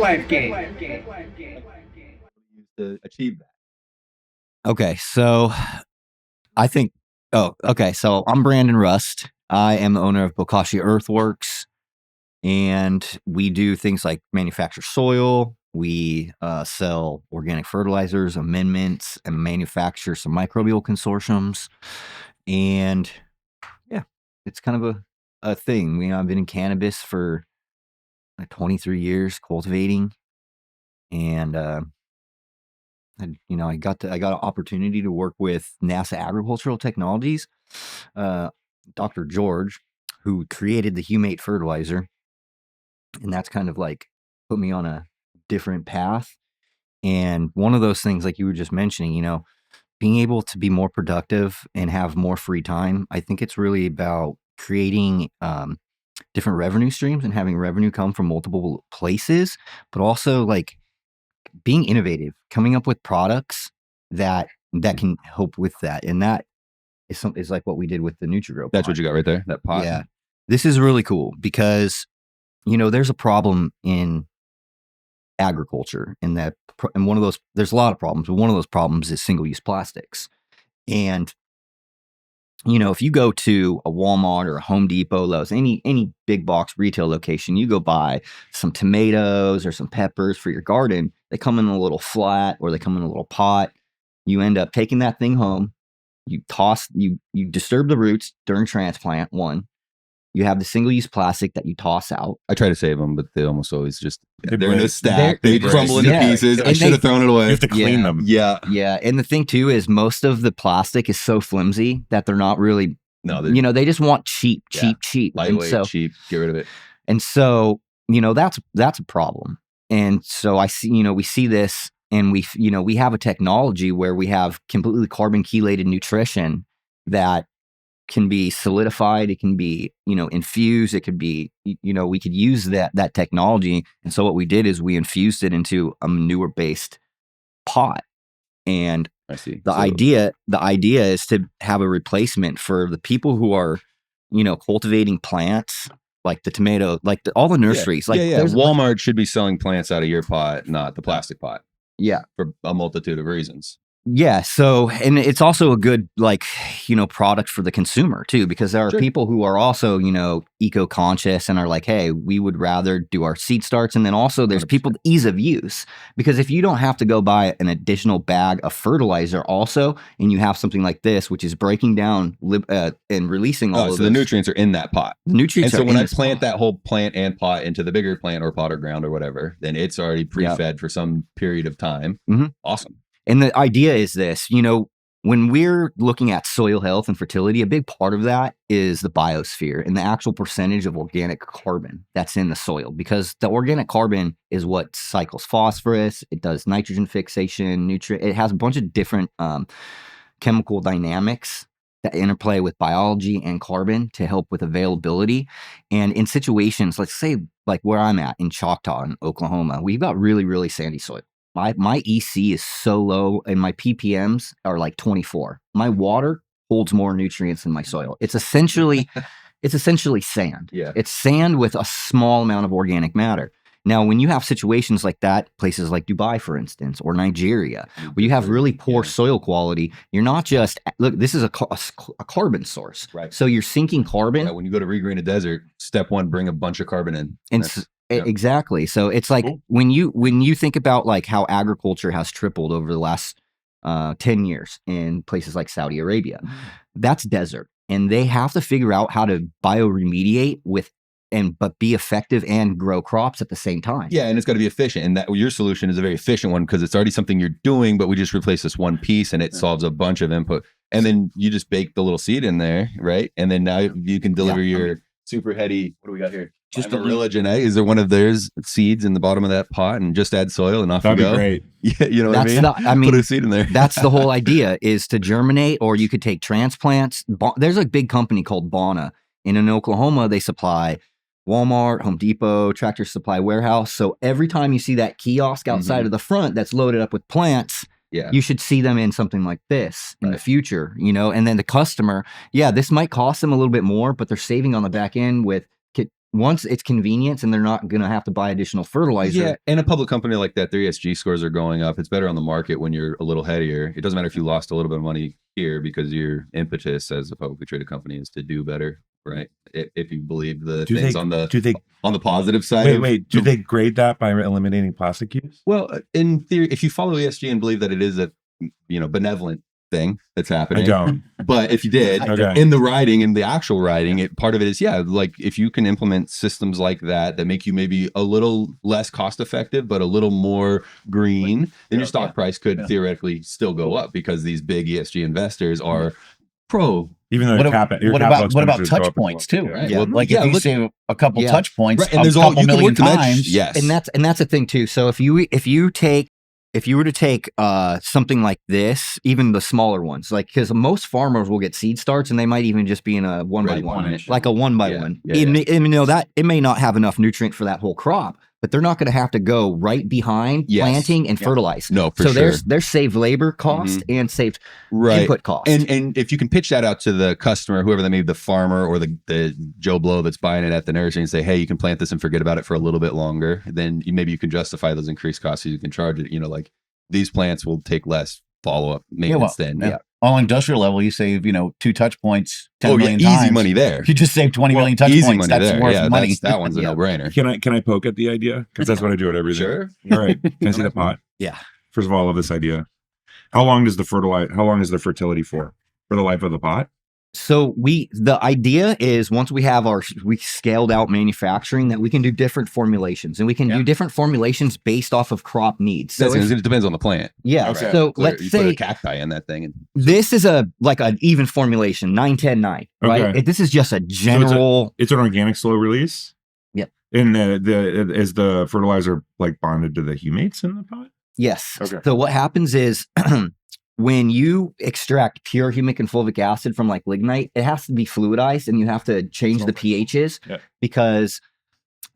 life game. To achieve that. Okay, so so I'm Brandon Rust. I am the owner of Bokashi Earthworks, and we do things like manufacture soil. We sell organic fertilizers, amendments, and manufacture some microbial consortiums. And yeah, it's kind of a thing. I've been in cannabis for like 23 years cultivating, and I got an opportunity to work with NASA Agricultural Technologies, Dr. George, who created the humate fertilizer, and that's kind of like put me on a different path. And one of those things, like you were just mentioning, being able to be more productive and have more free time. I think it's really about creating different revenue streams and having revenue come from multiple places, but also like being innovative, coming up with products that can help with that. And that is like what we did with the NutriGrow pot. That's what you got right there, that pot. Yeah. This is really cool because, there's a problem in agriculture and one of those, there's a lot of problems, but one of those problems is single-use plastics. And, if you go to a Walmart or a Home Depot, Lowe's, any big box retail location, you go buy some tomatoes or some peppers for your garden. They come in a little flat or they come in a little pot. You end up taking that thing home. You disturb the roots during transplant. One, you have the single-use plastic that you toss out. I try to save them, but they almost always just, they're in a break. stack. They crumble into pieces. I should have thrown it away. You have to clean them. Yeah. Yeah. And the thing too is most of the plastic is so flimsy that they're not really, they just want cheap. Lightweight, cheap, get rid of it. And so, that's a problem. And so I see, we see this and we have a technology where we have completely carbon chelated nutrition that can be solidified. It can be, infused. It could be, we could use that technology. And so what we did is we infused it into a manure-based pot. And I see. The idea is to have a replacement for the people who are, cultivating plants like the tomato, like all the nurseries. Walmart should be selling plants out of your pot, not the plastic pot. Yeah. For a multitude of reasons. Yeah. So, and it's also a good, product for the consumer too, because there are people who are also, eco-conscious and are like, hey, we would rather do our seed starts. And then also there's 100%. People, ease of use, because if you don't have to go buy an additional bag of fertilizer also, and you have something like this, which is breaking down and releasing all of the nutrients are in that pot. The nutrients and so when I plant that whole plant and pot into the bigger plant or pot or ground or whatever, then it's already pre-fed for some period of time. Mm-hmm. Awesome. And the idea is this, when we're looking at soil health and fertility, a big part of that is the biosphere and the actual percentage of organic carbon that's in the soil, because the organic carbon is what cycles phosphorus. It does nitrogen fixation, it has a bunch of different chemical dynamics that interplay with biology and carbon to help with availability. And in situations, let's say like where I'm at in Choctaw in Oklahoma, we've got really, really sandy soil. My EC is so low and my ppms are like 24. My water holds more nutrients than my soil. It's essentially sand. Yeah. It's sand with a small amount of organic matter. Now, when you have situations like that, places like Dubai, for instance, or Nigeria, where you have really poor soil quality, you're not just, look, this is a carbon source. Right. So you're sinking carbon. Yeah, when you go to regreen a desert, step one, bring a bunch of carbon in. Exactly. So it's like when you think about like how agriculture has tripled over the last 10 years in places like Saudi Arabia, that's desert. And they have to figure out how to bioremediate but be effective and grow crops at the same time. Yeah, and it's got to be efficient. And that your solution is a very efficient one because it's already something you're doing, but we just replace this one piece and it solves a bunch of input. And then you just bake the little seed in there, right? And then now you can deliver your super heady, what do we got here? Just a religion, eh? Is there one of theirs seeds in the bottom of that pot and just add soil and off you go? That'd be Yeah, great. you know what I mean? Put a seed in there. That's the whole idea, is to germinate, or you could take transplants. There's a big company called Bona. And in Oklahoma, they supply Walmart, Home Depot, Tractor Supply Warehouse. So every time you see that kiosk outside of the front that's loaded up with plants, you should see them in something like this in the future, and then the customer, this might cost them a little bit more, but they're saving on the back end with once it's convenience and they're not going to have to buy additional fertilizer. Yeah, and a public company like that, their ESG scores are going up. It's better on the market when you're a little headier. It doesn't matter if you lost a little bit of money here because your impetus as a publicly traded company is to do better, right? If you believe the things on the positive side. Wait, do they grade that by eliminating plastic use? Well, in theory, if you follow ESG and believe that it is a benevolent thing that's happening. I don't. But if you did, in the actual writing, part of it is, like if you can implement systems like that make you maybe a little less cost effective, but a little more green, then your stock price could theoretically still go up because these big ESG investors are pro. Even though what about touch points too? Right? Yeah. Like if you save a couple touch points, and there's a couple million times. Yes. And that's the thing too. So if you were to take something like this, even the smaller ones, like because most farmers will get seed starts and they might even just be in a 1x1, like a 1x1. It may not have enough nutrient for that whole crop, but they're not going to have to go right behind planting and fertilize. No, for sure. There's saved labor cost and saved input cost. And if you can pitch that out to the customer, whoever that may be, the farmer or the Joe Blow that's buying it at the nursery, and say, hey, you can plant this and forget about it for a little bit longer, then maybe you can justify those increased costs so you can charge it. Like these plants will take less follow-up maintenance On industrial level, you save, 2 touch points, 10 million easy times. money there. You just save 20 million touch points. That's worth money. That one's a no-brainer. Can I poke at the idea? Because that's what I do at everything. Sure. All right. Can I see the pot? Yeah. First of all, I love this idea. How long is the fertility for the life of the pot? So the idea is once we have we scaled out manufacturing, that we can do different formulations, and we can do different formulations based off of crop needs. So it depends on the plant. Yeah. Okay. So let's say put a cacti in that thing. This is an even formulation, 9-10-9, right? Okay. This is just a general. So it's an organic slow release. Yep. And is the fertilizer like bonded to the humates in the pot? Yes. Okay. So what happens is when you extract pure humic and fulvic acid from like lignite, it has to be fluidized and you have to change the pHs because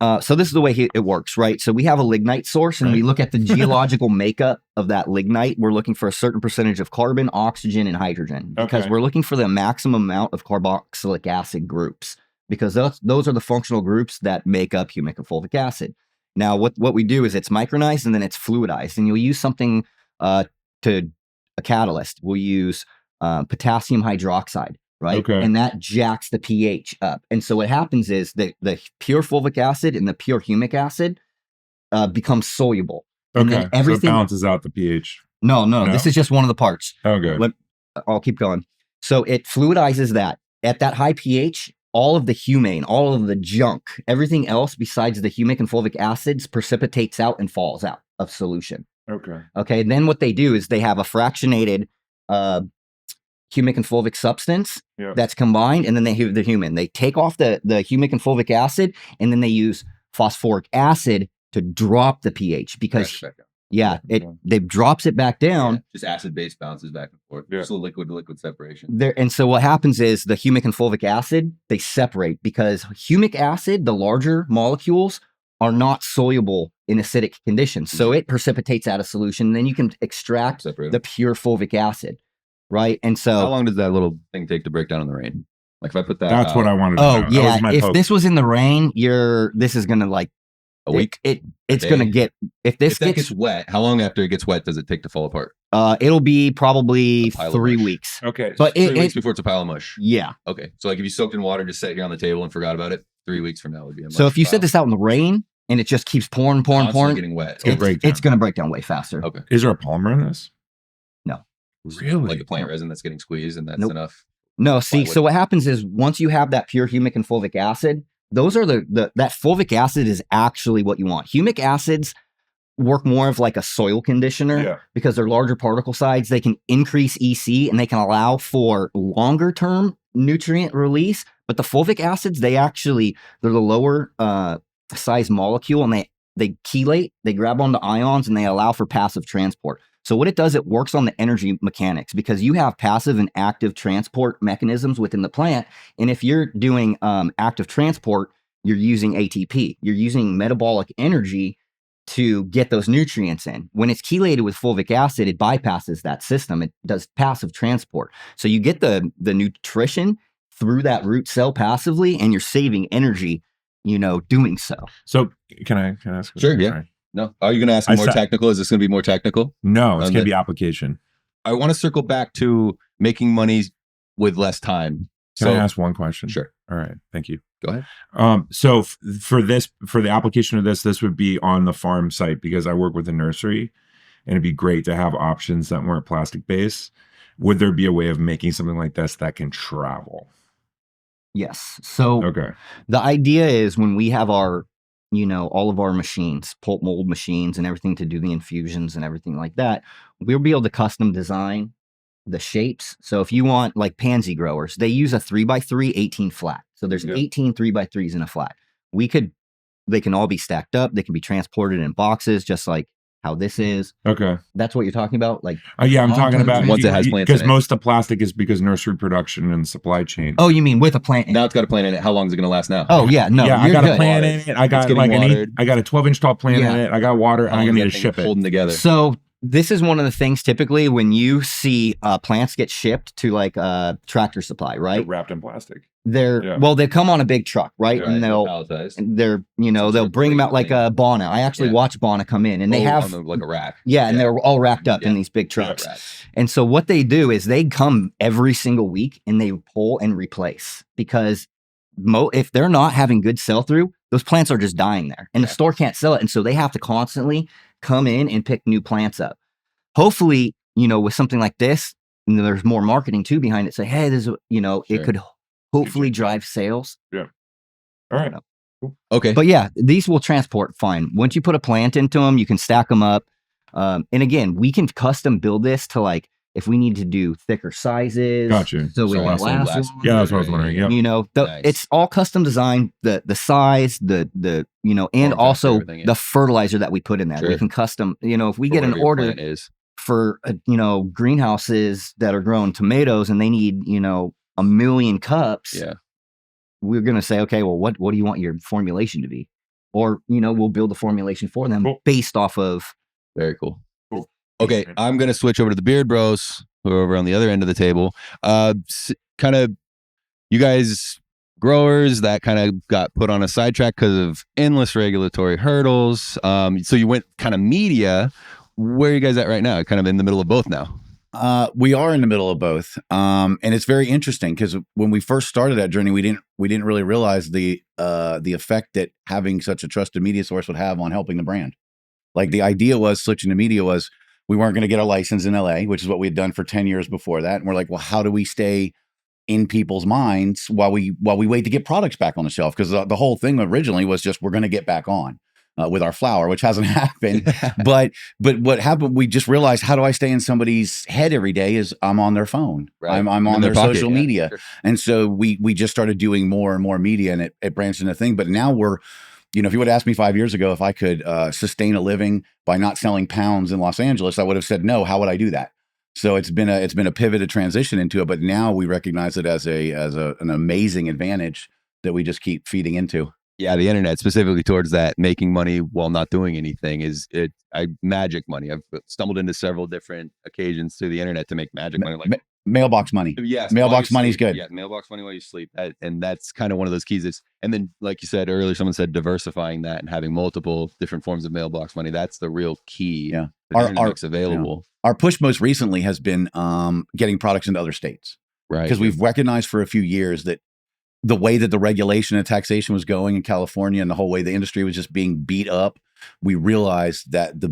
so this is the way it works, right? So we have a lignite source and we look at the geological makeup of that lignite. We're looking for a certain percentage of carbon, oxygen, and hydrogen because we're looking for the maximum amount of carboxylic acid groups because those are the functional groups that make up humic and fulvic acid. Now, what we do is it's micronized and then it's fluidized, and you'll use something to a catalyst. We'll use potassium hydroxide, right? Okay. And that jacks the pH up. And so what happens is the pure fulvic acid and the pure humic acid becomes soluble. And then everything so it balances out the pH. No, this is just one of the parts. Oh, good. I'll keep going. So it fluidizes that. At that high pH, all of the humane, all of the junk, everything else besides the humic and fulvic acids precipitates out and falls out of solution. Okay. Then what they do is they have a fractionated humic and fulvic substance that's combined, and then they have the human. They take off the humic and fulvic acid, and then they use phosphoric acid to drop the pH because it drops it back down. Just acid base bounces back and forth. Just a liquid to liquid separation. And so what happens is the humic and fulvic acid, they separate because humic acid, the larger molecules, are not soluble in acidic conditions. So it precipitates out of solution. And then you can extract the pure fulvic acid, right? And so how long does that little thing take to break down in the rain? Like if I put that That's what I wanted to know. Oh, yeah. If this was in the rain, this is going to like a week. It's going to get, if that gets wet, how long after it gets wet does it take to fall apart? It'll be probably 3 weeks. Okay. But 3 weeks before it's a pile of mush. Yeah. Okay. So like if you soaked in water, just sat here on the table and forgot about it, 3 weeks from now would be a mush. So if you set this out in the rain and it just keeps pouring, getting wet, it's going to break down way faster. Okay. Is there a polymer in this? No. Really? Like a plant resin that's getting squeezed and that's enough? No. See, so what happens is once you have that pure humic and fulvic acid, those are that fulvic acid is actually what you want. Humic acids work more of like a soil conditioner because they're larger particle size. They can increase EC and they can allow for longer term nutrient release. But the fulvic acids, they're the lower size molecule, and they chelate, they grab onto ions, and they allow for passive transport. So what it does, it works on the energy mechanics because you have passive and active transport mechanisms within the plant. And if you're doing active transport, you're using ATP. You're using metabolic energy to get those nutrients in. When it's chelated with fulvic acid, it bypasses that system. It does passive transport. So you get the nutrition through that root cell passively, and you're saving energy doing so. So can I ask? Sure, yeah. Sorry. No, are you going to ask I more said- technical? Is this going to be more technical? No, it's On gonna the- be application. I want to circle back to making money with less time. Can I ask one question? Sure. All right. Thank you. Go ahead. So for the application of this would be on the farm site because I work with a nursery, and it'd be great to have options that weren't plastic based. Would there be a way of making something like this that can travel? Yes. So Okay. the idea is when we have our, all of our machines, pulp mold machines and everything to do the infusions and everything like that, we'll be able to custom design the shapes. So if you want like pansy growers, they use a 3x3 18 flat. So there's Yeah. 18 3x3s in a flat. They can all be stacked up. They can be transported in boxes, just like how this is. Okay. That's what you're talking about? Like, Yeah, I'm Oh, talking about once it has plants because in it. most of the plastic is because nursery production and supply chain. oh, you mean with a plant? Now it's got a plant in it. How long is it going to last now? Oh, yeah. No, yeah, I you're got a good. plant Watered. in it. I got getting like watered. I got a 12-inch tall plant Yeah. in it. I got water, and How I long need is to that ship thing it. holding together? So this is one of the things typically when you see plants get shipped to like a Tractor Supply, right? Wrapped in plastic. They come on a big truck, right? Right, And palletized. they'll Some they'll sort of bring them out crate like thing. a Bona. I actually Yeah. watched Bona come in, and they have like a rack. and they're all wrapped up in Yeah. these big trucks. Rack. And so what they do is they come every single week and they pull and replace because if they're not having good sell through, those plants are just dying there, and the store can't sell it, and so they have to constantly come in and pick new plants up. Hopefully, with something like this, there's more marketing too behind it. Say, hey, this is Sure. it could hopefully drive sales. All right. Okay. But yeah, these will transport fine. Once you put a plant into them, you can stack them up. And again, we can custom build this to like if we need to do thicker sizes. Gotcha. So So it less can than last. Yeah, that's what I was wondering. Yep. Nice. It's all custom designed. The size, and factor, also everything, yeah. the fertilizer that we put in there. We Sure. can custom. If we For get an whatever your order plant is. for greenhouses that are growing tomatoes and they need 1 million cups. Yeah. We're gonna say, okay, well, what do you want your formulation to be? Or we'll build the formulation for them Cool. based off of. Very cool. Cool. Okay, I'm going to switch over to the Beard Bros, who are over on the other end of the table. Kind of, you guys, growers that kind of got put on a sidetrack because of endless regulatory hurdles. So you went kind of media. Where are you guys at right now? Kind of in the middle of both now. We are in the middle of both, and it's very interesting because when we first started that journey, we didn't really realize the effect that having such a trusted media source would have on helping the brand. Like the idea was switching to media was we weren't going to get a license in LA, which is what we had done for 10 years before that, and we're like, well, how do we stay in people's minds while we wait to get products back on the shelf? Because the whole thing originally was just we're going to get back on. With our flour, which hasn't happened. but what happened, we just realized, how do I stay in somebody's head every day is I'm on their phone. Right. I'm In on their pocket, social yeah. media. Sure. And so we just started doing more and more media, and it branched into a thing. But now we're, if you would ask me 5 years ago if I could sustain a living by not selling pounds in Los Angeles, I would have said no. How would I do that? So it's been a pivoted transition into it. But now we recognize it as an amazing advantage that we just keep feeding into. Yeah, the internet, specifically towards that, making money while not doing anything, magic money. I've stumbled into several different occasions through the internet to make magic money. Like, Mailbox money. yes, Mailbox while you money is sleep. good. Yeah, mailbox money while you sleep. And that's kind of one of those keys. And then, like you said earlier, someone said diversifying that and having multiple different forms of mailbox money. That's the real key. Yeah. that the internet makes available. Our push most recently has been getting products into other states. Right. Because we've recognized for a few years that the way that the regulation and taxation was going in California and the whole way the industry was just being beat up, we realized that the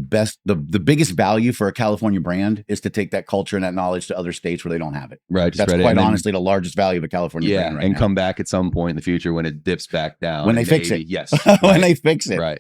biggest value for a California brand is to take that culture and that knowledge to other states where they don't have it. Right. That's quite honestly the largest value of a California brand right and now. come back at some point in the future when it dips back down. When they fix it. Yes. When they fix it. Right.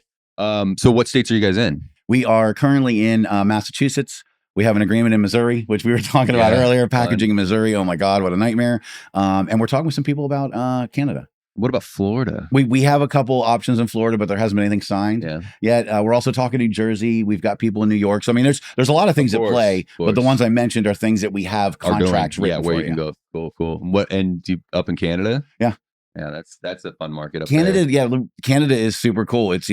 So what states are you guys in? We are currently in Massachusetts. We have an agreement in Missouri, which we were talking about earlier, packaging in Missouri. Oh my God, what a nightmare. And we're talking with some people about Canada. What about Florida? We have a couple options in Florida, but there hasn't been anything signed yet. We're also talking New Jersey. We've got people in New York. So I mean, there's a lot of things at play, but the ones I mentioned are things that we have contracts written where for you can go. Cool. What, and up in Canada? Yeah. Yeah, that's a fun market up Canada, there. yeah, Canada is super cool. It's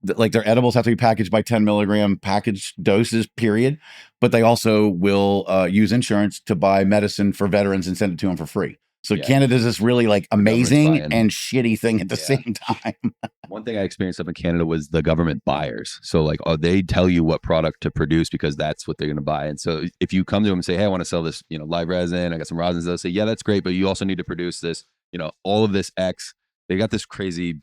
like their edibles have to be packaged by 10 milligram package doses, period. But they also will use insurance to buy medicine for veterans and send it to them for free. So Yeah. Canada's this really like government's amazing buying. and shitty thing at the Yeah. same time. One thing I experienced up in Canada was the government buyers. So like, they tell you what product to produce because that's what they're going to buy. And so if you come to them and say, hey, I want to sell this, live resin, I got some rosins, they'll say, yeah, that's great, but you also need to produce this, all of this X. They got this crazy,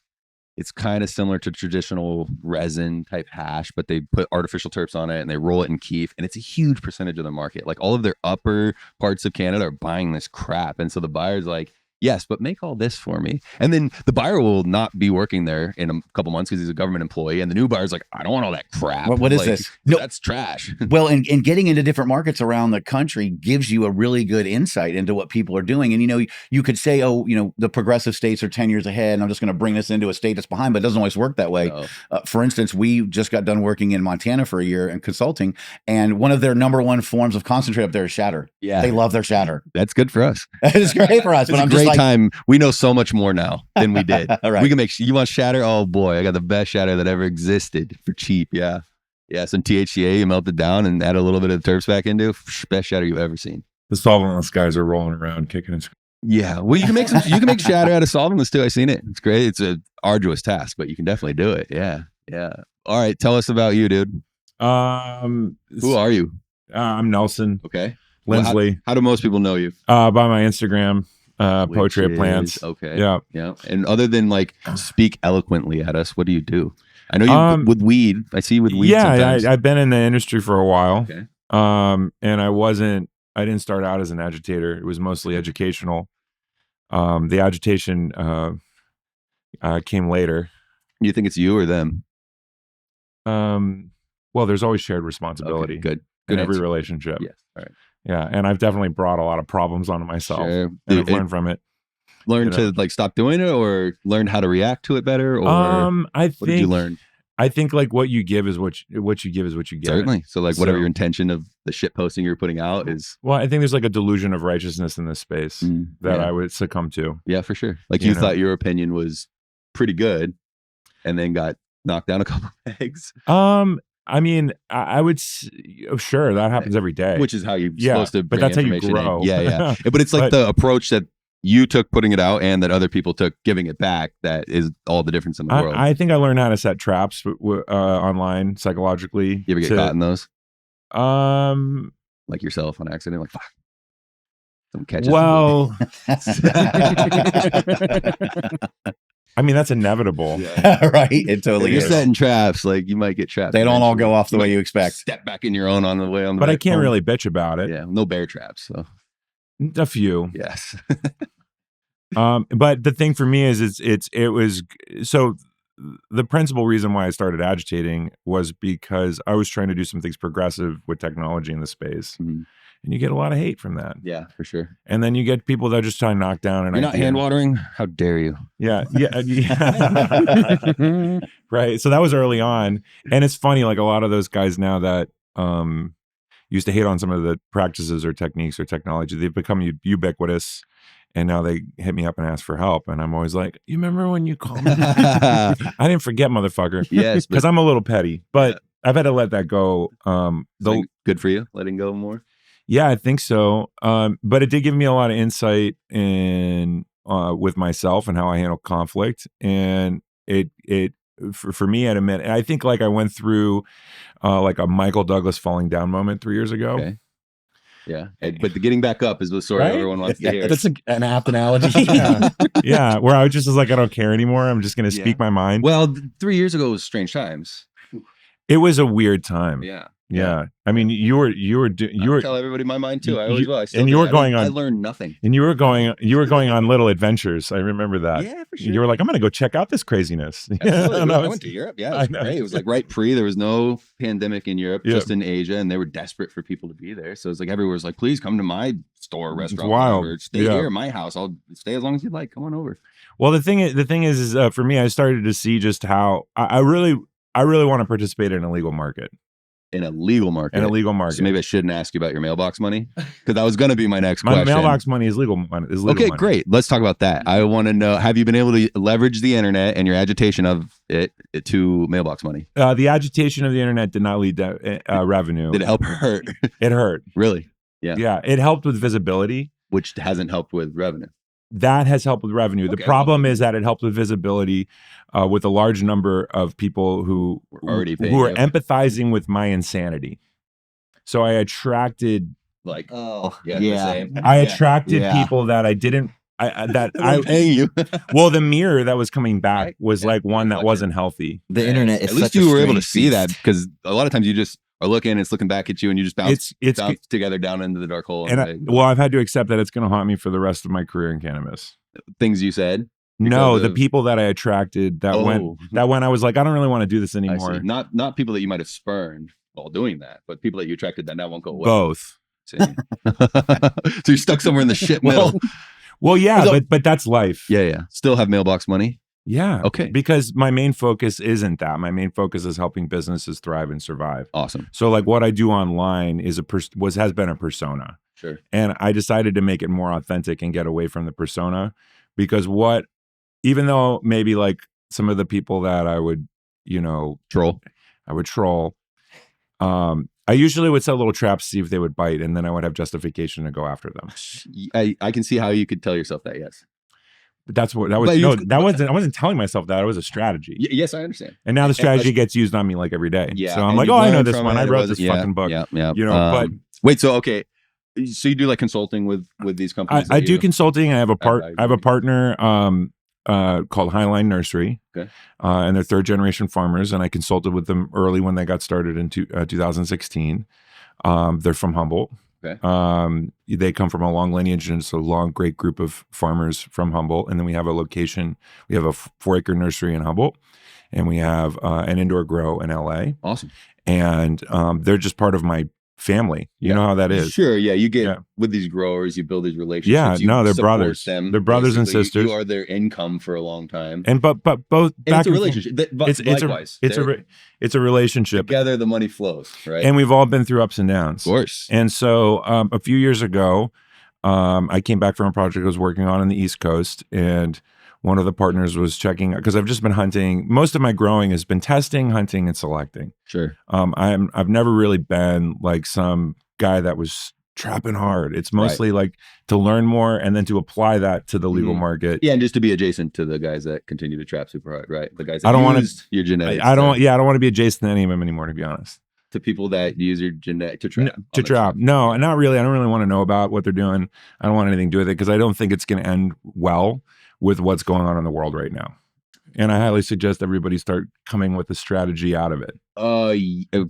it's kind of similar to traditional resin type hash, but they put artificial terps on it and they roll it in keef. And it's a huge percentage of the market. Like all of their upper parts of Canada are buying this crap. And so the buyer's like, yes, but make all this for me. And then the buyer will not be working there in a couple months because he's a government employee. And the new buyer's like, I don't want all that crap. What is Like, this? No, that's trash. Well, and getting into different markets around the country gives you a really good insight into what people are doing. And, you could say, the progressive states are 10 years ahead and I'm just going to bring this into a state that's behind, but it doesn't always work that way. No. For instance, we just got done working in Montana for a year and consulting, and one of their number one forms of concentrate up there is shatter. Yeah. They love their shatter. That's good for us. It's great for us, It's but a I'm great just like, time. We know so much more now than we did. Right. We can make, you want shatter? Oh boy, I got the best shatter that ever existed for cheap. Yeah. Yeah. Some THCA, you melt it down and add a little bit of terps back into. Best shatter you've ever seen. The solventless guys are rolling around, kicking and Yeah. Well, you can make shatter out of solventless too. I've seen it. It's great. It's a arduous task, but you can definitely do it. Yeah. Yeah. All right. Tell us about you, dude. Who are you? I'm Nelson Okay. Lindsley. How do most people know you? By my Instagram, Poetry of Plants. Okay. Yeah. Yeah. And other than like speak eloquently at us, what do you do? I know you with weed. I see you with weed. Yeah, sometimes. I've been in the industry for a while. Okay. And I didn't start out as an agitator. It was mostly educational. The agitation came later. You think it's you or them? Well, there's always shared responsibility Okay, good. in Good every answer. relationship. Yes. All right. Yeah, and I've definitely brought a lot of problems onto myself, Sure. and I've learned from it. Learn to like stop doing it, or learn how to react to it better, or I what did you learn? I think like what you give is what you give is what you get. Certainly. So like whatever So- your intention of the shit posting you're putting out is. Well, I think there's like a delusion of righteousness in this space that yeah. I would succumb to. Yeah, for sure. Like You you know. thought your opinion was pretty good, and then got knocked down a couple pegs, I mean, I would sure that happens every day. which is how you're Yeah, supposed to but bring that's how you information in. grow. Yeah. But it's like But- the approach that you took putting it out and that other people took giving it back that is all the difference in the world. I think I learned how to set traps online psychologically. You ever get caught in those? Um. Like yourself on accident? Like, fuck. Someone catches Well, I mean that's inevitable. Right? It totally You're is. setting traps. Like you might get trapped. They don't all eventually. go off the way you might expect. Step back in your own on the way on the But I way can't home. really bitch about it. Yeah, no bear traps. So A few. yes. But the thing for me is it was so the principal reason why I started agitating was because I was trying to do some things progressive with technology in the space. Mhm. And you get a lot of hate from that. Yeah, for sure. And then you get people that are just trying to knock down an You're not idea. hand watering? How dare you? Yeah. Right. So that was early on. And it's funny, like a lot of those guys now that used to hate on some of the practices or techniques or technology, they've become ubiquitous. And now they hit me up and ask for help. And I'm always like, you remember when you called me? I didn't forget, motherfucker. Yes, Because I'm a little petty. But I've had to let that go. so good for you, letting go more. Yeah, I think so. But it did give me a lot of insight in with myself and how I handle conflict. And it for me, I'd admit, I think like I went through like a Michael Douglas falling down moment 3 years ago. Okay. Yeah, but the getting back up is the story Right? everyone wants to hear. That's an apt analogy. Yeah, where I was just like, I don't care anymore. I'm just going to speak my mind. Well, 3 years ago was strange times. It was a weird time. Yeah. I mean, you were I tell everybody my mind too. I always will. I still and do. you were I going don't- on- I learned nothing. and you were going on little adventures. I remember that. Yeah, for sure. You were like, I'm going to go check out this craziness. Absolutely. And I was- went to Europe. Yeah, I it was know. great. It was like right pre. There was no pandemic in Europe, Yeah. just in Asia, and they were desperate for people to be there. So it's like everywhere was like, please come to my store, restaurant, wild. whatever. Stay Yeah. here, at my house. I'll stay as long as you'd like. Come on over. Well, the thing is for me, I started to see just how I really want to participate in a legal market. In a legal market. In a legal market. So maybe I shouldn't ask you about your mailbox money because that was going to be my next My question. mailbox money is legal money. Okay, great. Let's talk about that. I want to know: have you been able to leverage the internet and your agitation of it to mailbox money? The agitation of the internet did not lead to revenue. Did it help or hurt? It hurt. Really? Yeah. Yeah, it helped with visibility. Which hasn't helped with revenue. that has helped with revenue. The Okay. problem is that it helped with visibility with a large number of people who already paying who are you. empathizing with my insanity. So I attracted Like, Oh, yeah, yeah. the same. I Yeah. attracted Yeah. people that I didn't I'm paying you. well, the mirror that was coming back Right. was Yeah, like one that reflection. wasn't healthy. The internet is At least such a you were able to strange see that, beast. because a lot of times you just are looking, it's looking back at you, and you just bounce It's together down into the dark hole. and And well, I've had to accept that it's going to haunt me for the rest of my career in cannabis. things you said. No, Because the of- people that I attracted that Oh. when I was like, I don't really want to do this I anymore. see. Not people that you might have spurned while doing that, but people that you attracted that now won't go away. Both. See? So you're stuck somewhere in the shit middle. Well, yeah, So- but that's life. Yeah. Still have mailbox money. Yeah. Okay. Because my main focus isn't that. My main focus is helping businesses thrive and survive. Awesome. So like what I do online is has been a persona. Sure. And I decided to make it more authentic and get away from the persona, because even though maybe like some of the people that I would, Troll. troll, I usually would set little traps to see if they would bite, and then I would have justification to go after them. I can see how you could tell yourself that. Yes. But that was But no, that wasn't. I wasn't telling myself that. It was a strategy. Yes, I understand. And now the And- strategy gets used on me like every day. Yeah. So I'm and like, you've oh, I know learned this from one. it. I It wrote wasn't- this fucking book. Yeah. But wait. So okay. So you do like consulting with these companies? I that do you- consulting. I have a I I have a partner called Highline Nursery, Okay. And they're third generation farmers. And I consulted with them early when they got started in 2016. They're from Humboldt. Okay. They come from a long lineage, and it's a long, great group of farmers from Humboldt. And then we have a location. We have a 4-acre nursery in Humboldt, and we have an indoor grow in LA. Awesome. And they're just part of my family. You know how that is. Sure. Yeah. You get Yeah. with these growers, you build these relationships. Yeah, you no, they're support brothers. Them, They're brothers and basically. sisters. You are their income for a long time. And but both And back it's a and relationship. Likewise. it's a relationship, Together, the money flows, right? and we've all been through ups and downs. of course. And so a few years ago, I came back from a project I was working on the East Coast, and one of the partners was checking, because I've just been hunting. Most of my growing has been testing, hunting, and selecting. Sure. I've never really been like some guy that was trapping hard. It's mostly like to learn more and then to apply that to the legal Mhm. market. Yeah, and just to be adjacent to the guys that continue to trap super hard, right? The guys that I don't wanna- used your genetics. I don't want to be adjacent to any of them anymore, to be honest. to people that use your genetic to trap. To trap. No, not really. I don't really want to know about what they're doing. I don't want anything to do with it, because I don't think it's going to end well with what's going on in the world right now. And I highly suggest everybody start coming with a strategy out of it.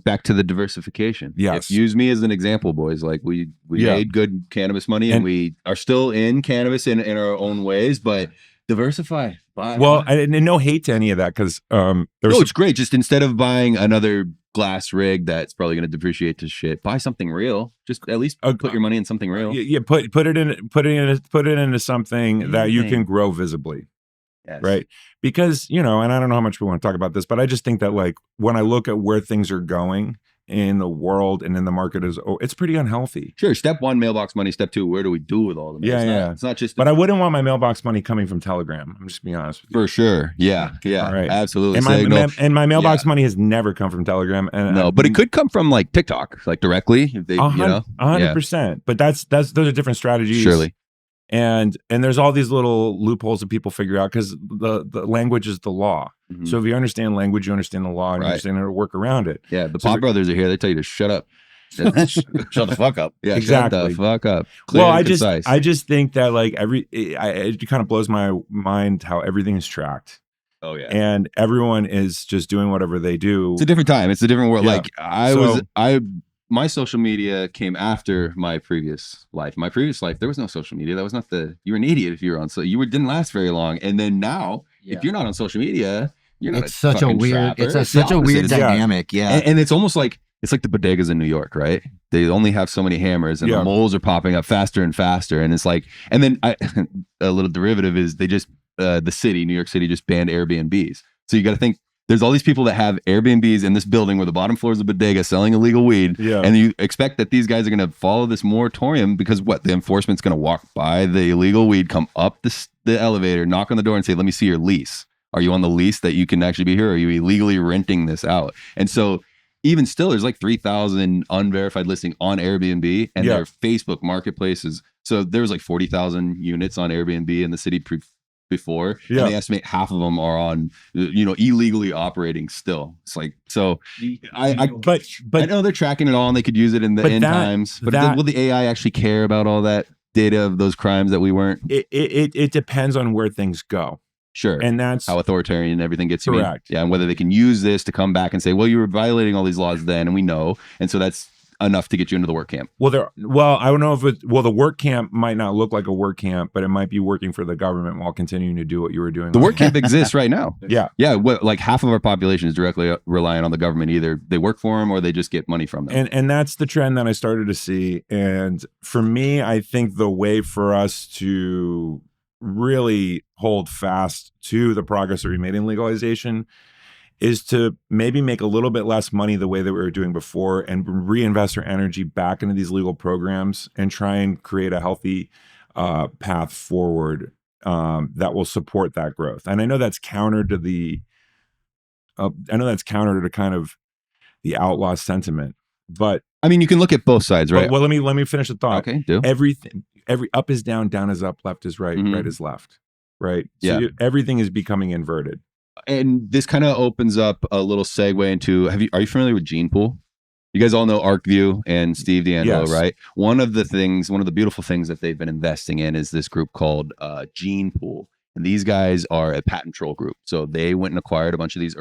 Back to the diversification. Yes. Use me as an example, boys. Like we Yeah. made good cannabis money, and we are still in cannabis in our own ways, but diversify. Buy. And no hate to any of that, because No, it's great. Just instead of buying another glass rig that's probably going to depreciate to shit, buy something real. Just at least put your money in something real. put it into something that you can grow visibly. Yes. Right. Because, and I don't know how much we want to talk about this, but I just think that like when I look at where things are going in the world and in the market, it's pretty unhealthy. Sure. Step 1, mailbox money. Step 2, where do we do with all the money? It's not just. But I wouldn't want my mailbox money coming from Telegram. I'm just being honest with you. For sure. Yeah. All right. Absolutely. And my mailbox money has never come from Telegram. And no, but it could come from like TikTok, like directly. If they, 100%. But those are different strategies. Surely. And there's all these little loopholes that people figure out, because the language is the law. Mhm. So if you understand language, you understand the law, and you Right. understand how to work around it. Yeah. The Pot Brothers are here. They tell you to shut up. Shut the fuck up. Yeah. Exactly. Shut the fuck up. Clear Well, and concise. I just think that like it kind of blows my mind how everything is tracked, Oh yeah. and everyone is just doing whatever they do. It's a different time. It's a different world. Yeah. Like my social media came after my previous life. My previous life, there was no social media. That was not you were an idiot if you were on. So didn't last very long. And then now, if you're not on social media, you're not. It's such a weird. It's such a weird dynamic. Yeah. And it's almost like it's like the bodegas in New York, right? They only have so many hammers, and the moles are popping up faster and faster. And it's like, and then a little derivative is they just New York City just banned Airbnbs. So you got to think. There's all these people that have Airbnbs in this building where the bottom floor is a bodega selling illegal weed. Yeah. And you expect that these guys are going to follow this moratorium because the enforcement's going to walk by the illegal weed, come up the elevator, knock on the door and say, let me see your lease. Are you on the lease that you can actually be here? Or are you illegally renting this out? And so even still, there's like 3,000 unverified listings on Airbnb, and their Facebook marketplace is So there was like 40,000 units on Airbnb in the city before, and they estimate half of them are on, illegally operating still. It's like, so but I know they're tracking it all and they could use it in the end times, but will the AI actually care about all that data of those crimes that we weren't? It depends on where things go. Sure. And that's how authoritarian everything gets. Correct. Yeah. And whether they can use this to come back and say, well, you were violating all these laws then, and we know. And so that's enough to get you into the work camp. Well, I don't know if the work camp might not look like a work camp, but it might be working for the government while continuing to do what you were doing. The work camp exists right now. Yeah. Yeah. Like half of our population is directly reliant on the government. Either they work for them or they just get money from them. And that's the trend that I started to see. And for me, I think the way for us to really hold fast to the progress that we made in legalization is to maybe make a little bit less money the way that we were doing before and reinvest our energy back into these legal programs and try and create a healthy path forward that will support that growth. And I know that's counter to kind of the outlaw sentiment, but I mean, you can look at both sides, right? Well, let me finish the thought. Okay, do. Every up is down, down is up, left is right, right is left, right? So everything is becoming inverted. And this kind of opens up a little segue into, are you familiar with Gene Pool? You guys all know ArcView and Steve D'Angelo, Yes. right? One of the beautiful things that they've been investing in is this group called Gene Pool. And these guys are a patent troll group. So they went and acquired a bunch of these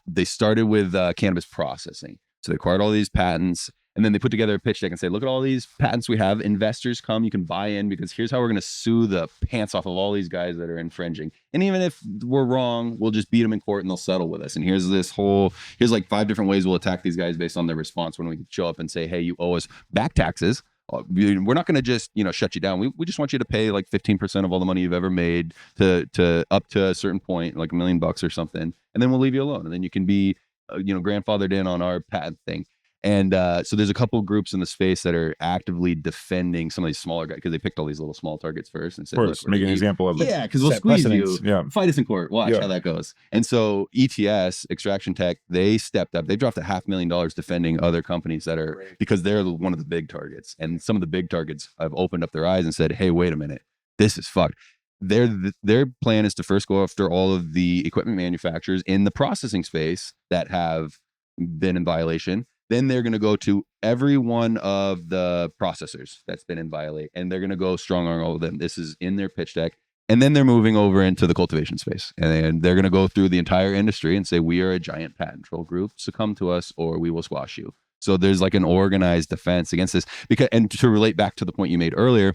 they started with cannabis processing. So they acquired all these patents. And then they put together a pitch deck and say, look at all these patents we have. Investors come, you can buy in because here's how we're going to sue the pants off of all these guys that are infringing. And even if we're wrong, we'll just beat them in court and they'll settle with us. And here's like 5 different ways we'll attack these guys based on their response when we show up and say, hey, you owe us back taxes. We're not going to just, shut you down. We just want you to pay like 15% of all the money you've ever made to up to a certain point, like $1 million or something. And then we'll leave you alone. And then you can be, grandfathered in on our patent thing. And so there's a couple of groups in the space that are actively defending some of these smaller guys because they picked all these little small targets first and said, make an example of it. Yeah, because we'll squeeze you. Yeah. Fight us in court. Watch how that goes. And so ETS, Extraction Tech, they stepped up. They dropped $500,000 defending other companies that are, because they're one of the big targets. And some of the big targets have opened up their eyes and said, hey, wait a minute, this is fucked. Their plan is to first go after all of the equipment manufacturers in the processing space that have been in violation. Then they're going to go to every one of the processors that's been in violation, and they're going to go strong on all of them. This is in their pitch deck. And then they're moving over into the cultivation space, and they're going to go through the entire industry and say, we are a giant patent troll group. Succumb to us or we will squash you. So there's like an organized defense against this. And to relate back to the point you made earlier,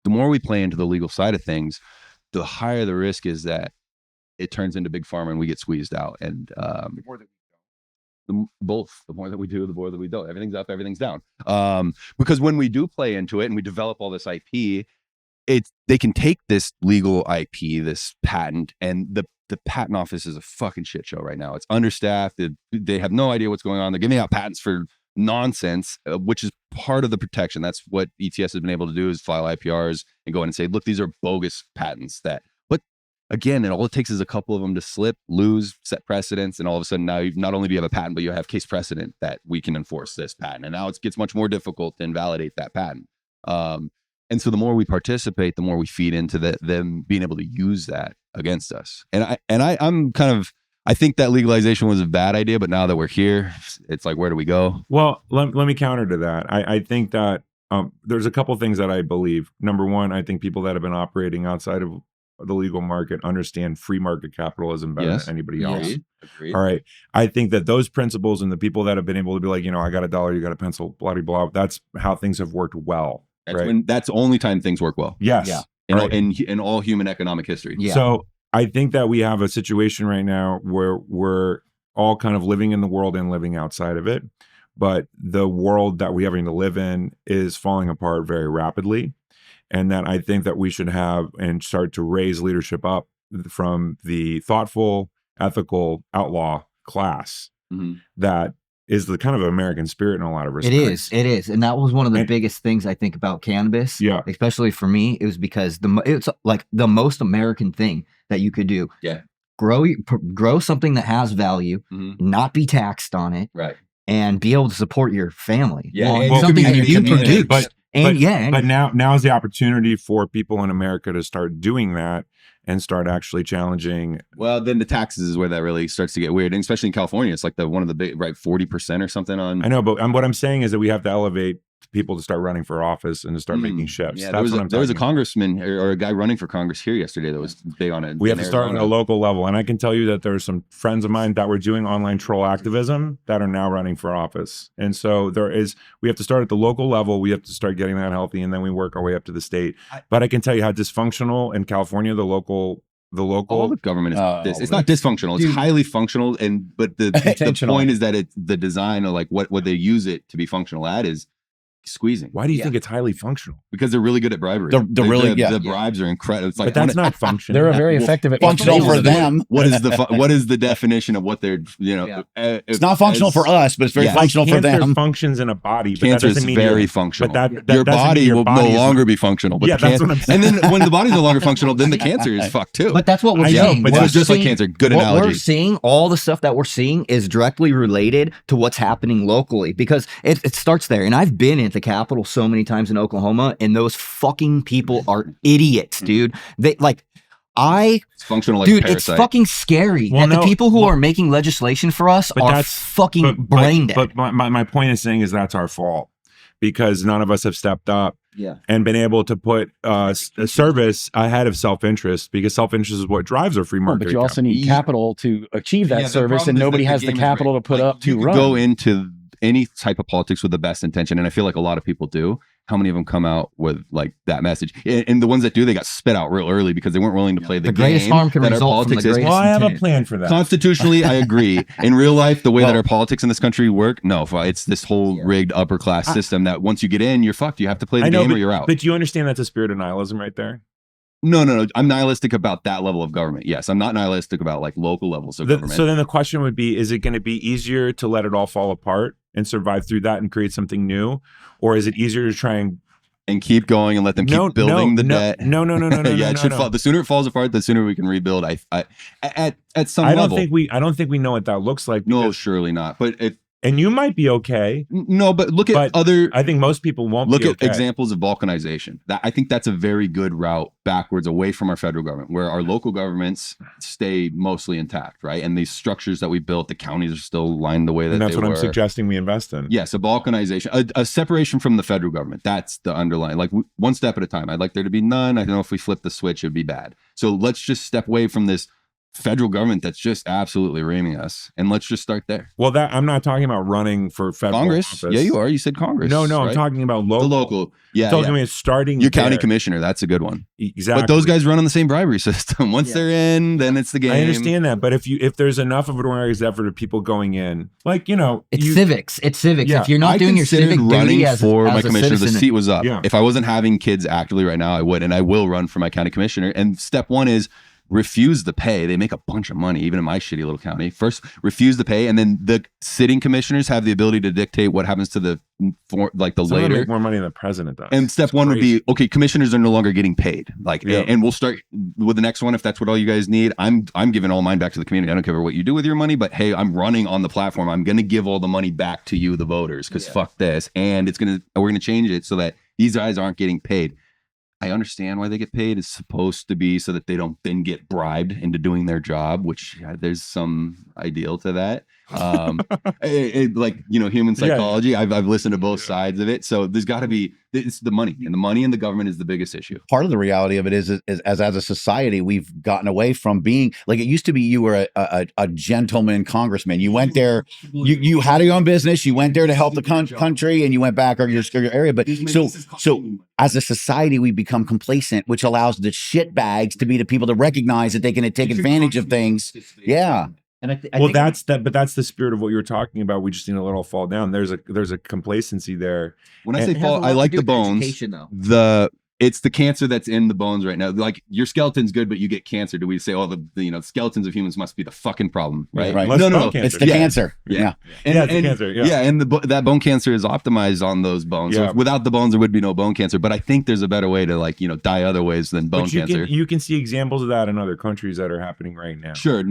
the more we play into the legal side of things, the higher the risk is that it turns into big pharma and we get squeezed out. And the more that we do, the more that we don't. Everything's up, everything's down. Because when we do play into it and we develop all this IP, they can take this legal IP, this patent, and the patent office is a fucking shit show right now. It's understaffed. They have no idea what's going on. They're giving out patents for nonsense, which is part of the protection. That's what ETS has been able to do, is file IPRs and go in and say, look, these are bogus patents that. Again, and all it takes is a couple of them to slip, lose, set precedents, and all of a sudden now not only do you have a patent, but you have case precedent that we can enforce this patent. And now it gets much more difficult to invalidate that patent. And so the more we participate, the more we feed into them being able to use that against us. And I think that legalization was a bad idea, but now that we're here, it's like, where do we go? Well, let me counter to that. I think that there's a couple things that I believe. Number one, I think people that have been operating outside of the legal market understand free market capitalism better than anybody else. Agreed. All right. I think that those principles and the people that have been able to be like, I got $1, you got a pencil, blah, blah, blah. That's how things have worked well. That's the only time things work well. Yes. Yeah. In all human economic history. Yeah. So I think that we have a situation right now where we're all kind of living in the world and living outside of it. But the world that we're having to live in is falling apart very rapidly. And that I think that we should have and start to raise leadership up from the thoughtful, ethical outlaw class that is the kind of American spirit in a lot of respects. It is. And that was one of the biggest things I think about cannabis. Yeah. Especially for me, it was because it's like the most American thing that you could do. Yeah. Grow something that has value, not be taxed on it. Right. And be able to support your family. Yeah, something that you produce. And but now is the opportunity for people in America to start doing that and start actually challenging. Well, then the taxes is where that really starts to get weird, and especially in California, it's like one of the big 40% or something on. I know, but what I'm saying is that we have to elevate people to start running for office and to start making shifts. Yeah, That's there was a congressman or a guy running for Congress here yesterday that was big on it. We have to start at a local level, and I can tell you that there are some friends of mine that were doing online troll activism that are now running for office. And so we have to start at the local level. We have to start getting that healthy, and then we work our way up to the state. But I can tell you how dysfunctional in California the local all the government is it's not dysfunctional, it's highly functional, but the point is that it's the design of like what they use it to be functional at is squeezing. Why do you think it's highly functional? Because they're really good at bribery. The bribes are incredible. It's like, but that's not functional. They're very effective at functional for them. What is the definition of what they're it's not functional for us, but it's very functional for them. Functions in a body. But cancer that doesn't is mean very functional. But your body will no longer be functional. But that's what I'm saying. And then when the body's no longer functional, then the cancer is fucked too. But that's what we're saying. But it's just like cancer. Good analogy. What we're seeing, all the stuff that we're seeing is directly related to what's happening locally, because it starts there. And I've been at the Capitol so many times in Oklahoma, and those fucking people are idiots, dude. It's functional like dude, parasite. it's fucking scary that the people who are making legislation for us are fucking brain dead. But my point is saying is that's our fault, because none of us have stepped up and been able to put a service ahead of self-interest, because self-interest is what drives our free market. But you also need capital to achieve that service, and nobody has the capital to put up to run. Go into any type of politics with the best intention, and I feel like a lot of people do. How many of them come out with like that message? And the ones that do, they got spit out real early because they weren't willing to play the game. Greatest harm can result from the greatest Well, I have a plan for that. Constitutionally, I agree. In real life, the way that our politics in this country work, no, it's this whole rigged upper class system that once you get in, you're fucked. You have to play the game or you're out. But you understand that's a spirit of nihilism right there? No. I'm nihilistic about that level of government. Yes, I'm not nihilistic about like local levels of government. So then the question would be, is it going to be easier to let it all fall apart and survive through that and create something new? Or is it easier to try and keep going and let them keep building the debt? No. Yeah, it should fall. The sooner it falls apart, the sooner we can rebuild. At some level. I don't think we know what that looks like. No, surely not. But and you might be okay. No, but look at other. I think most people won't. Look at examples of balkanization. I think that's a very good route backwards away from our federal government, where our local governments stay mostly intact, right? And these structures that we built, the counties are still lined the way that they were. And that's what I'm suggesting we invest in. Yes, a balkanization, a separation from the federal government. That's the underlying, like one step at a time. I'd like there to be none. I know if we flip the switch, it'd be bad. So let's just step away from this federal government that's just absolutely reaming us, and let's just start there. Well, I'm not talking about running for federal Congress. office. Yeah, you are. You said Congress. No, right? I'm talking about local. The local. Yeah, I'm talking about starting your county commissioner. That's a good one. Exactly. But those guys run on the same bribery system. Once they're in, then it's the game. I understand that, but if there's enough of an organized effort of people going in, like it's civics. It's civics. Yeah. If you're not doing your civic duty as my a commissioner, citizen, the seat was up. Yeah. If I wasn't having kids actively right now, I would, and I will run for my county commissioner. And step one is refuse the pay. They make a bunch of money, even in my shitty little county. First, refuse the pay, and then the sitting commissioners have the ability to dictate what happens to the later. Make more money than the president does. And step one would be, okay, commissioners are no longer getting paid. And we'll start with the next one if that's what all you guys need. I'm giving all mine back to the community. I don't care what you do with your money, but hey, I'm running on the platform. I'm going to give all the money back to you, the voters, because fuck this. And we're gonna change it so that these guys aren't getting paid. I understand why they get paid. It's supposed to be so that they don't then get bribed into doing their job, which there's some ideal to that. Human psychology. I've listened to both sides of it. So there's got to be, it's the money, and the money in the government is the biggest issue. Part of the reality of it is as a society, we've gotten away from being like, it used to be you were a gentleman congressman. You went there, you had your own business, you went there to help the country, and you went back or your area. But so as a society, we become complacent, which allows the shit bags to be the people to recognize that they can take advantage of things. Yeah. And that's the spirit of what you were talking about. We just need to let it all fall down. There's a complacency there. When I say fall, I like the bones. It's the cancer that's in the bones right now. Like, your skeleton's good, but you get cancer. Do we say, the skeletons of humans must be the fucking problem, right? Right. No. It's the cancer. Yeah. It's the cancer. Yeah. And that bone cancer is optimized on those bones. Yeah. So without the bones, there would be no bone cancer. But I think there's a better way to die other ways than bone cancer. You can see examples of that in other countries that are happening right now. Sure.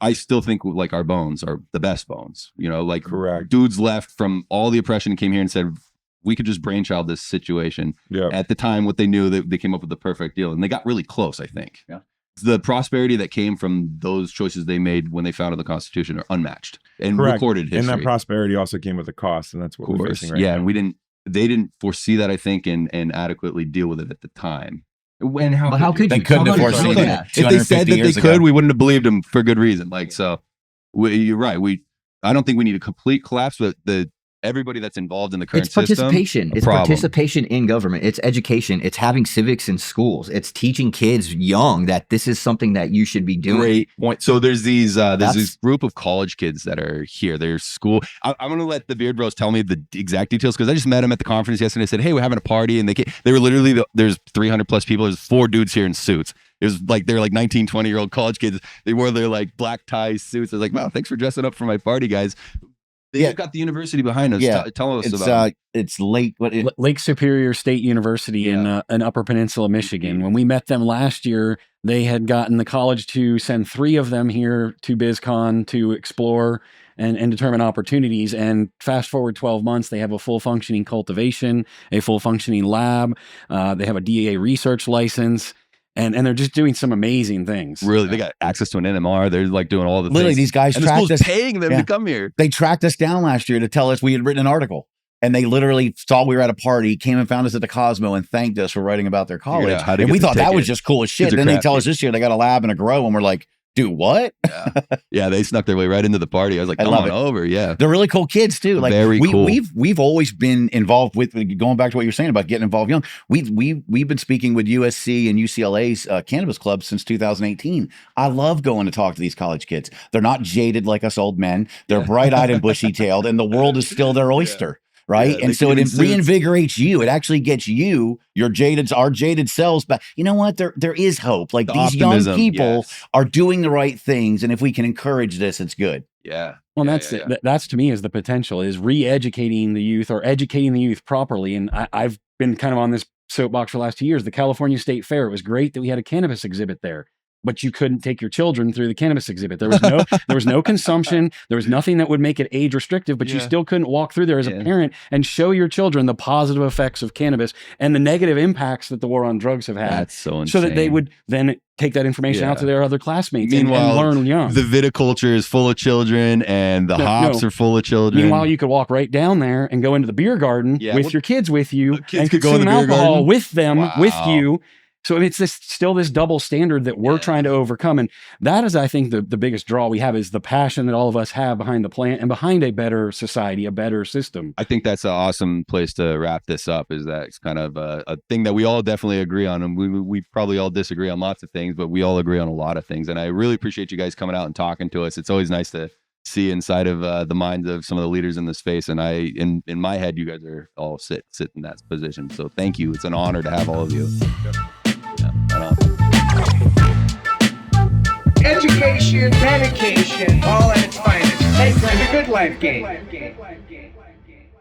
I still think our bones are the best bones. Correct. Dudes left from all the oppression and came here and said, we could just brainchild this situation. Yeah. At the time, what they knew, they came up with the perfect deal, and they got really close, I think. Yeah. The prosperity that came from those choices they made when they founded the Constitution are unmatched and Correct. recorded history. And that prosperity also came with a cost, and that's what we're facing right now. And they didn't foresee that, I think, and adequately deal with it at the time. But how could They you? couldn't have How could you foreseen do it. that? If they said that 250 they years could, ago. we wouldn't have believed them for good reason. Like, so you're right. I don't think we need a complete collapse, but everybody that's involved in the current It's participation. system, It's participation in government. It's education. It's having civics in schools. It's teaching kids young that this is something that you should be doing. Great point. So there's this group of college kids that are here. There's school. I'm going to let the Beard Bros tell me the exact details because I just met them at the conference yesterday. I said, hey, we're having a party. And they were literally, there's 300 plus people. There's 4 dudes here in suits. It was like, they're like 19, 20-year-old college kids. They wore their like black tie suits. I was like, wow, thanks for dressing up for my party, guys. They've got the university behind us. Yeah. Tell us about it. It's Lake Superior State University in Upper Peninsula, Michigan. When we met them last year, they had gotten the college to send 3 of them here to BizCon to explore and determine opportunities. And fast forward 12 months, they have a full functioning cultivation, a full functioning lab. They have a DEA research license. And they're just doing some amazing things. Really, they got access to an NMR. They're like doing all the literally things. these guys And the tracked school's us. paying them to come here. They tracked us down last year to tell us we had written an article. And they literally saw we were at a party, came and found us at the Cosmo and thanked us for writing about their college. And we thought that was just cool as shit. Then they tell us this year they got a lab and a grow, and we're like, dude, what? Yeah, they snuck their way right into the party. I was like, come on over. Yeah. They're really cool kids too. Like Very cool. We've always been involved with, going back to what you're saying about getting involved young. We've been speaking with USC and UCLA's cannabis clubs since 2018. I love going to talk to these college kids. They're not jaded like us old men. They're bright-eyed and bushy-tailed, and the world is still their oyster. Right. Yeah, and so it reinvigorates you. It actually gets our jaded selves back. You know what? There is hope. Like these optimism, young people are doing the right things. And if we can encourage this, it's good. Yeah. Well, that's to me is the potential is re-educating the youth or educating the youth properly. And I've been kind of on this soapbox for the last 2 years. The California State Fair, it was great that we had a cannabis exhibit there. But you couldn't take your children through the cannabis exhibit. There was no consumption. There was nothing that would make it age restrictive, but you still couldn't walk through there as a parent and show your children the positive effects of cannabis and the negative impacts that the war on drugs have had. That's so insane. So that they would then take that information out to their other classmates and Meanwhile, learn young. The viticulture is full of children and the hops are full of children. Meanwhile, you could walk right down there and go into the beer garden with your kids with you and consume alcohol with them, with you. So it's still this double standard that we're trying to overcome. And that is, I think, the biggest draw we have is the passion that all of us have behind the plant and behind a better society, a better system. I think that's an awesome place to wrap this up, is that it's kind of a thing that we all definitely agree on. And we probably all disagree on lots of things, but we all agree on a lot of things. And I really appreciate you guys coming out and talking to us. It's always nice to see inside of the minds of some of the leaders in this space. And in my head, you guys are all sit in that position. So thank you. It's an honor to have all of you. Education, medication, all at its finest. Make the good life game.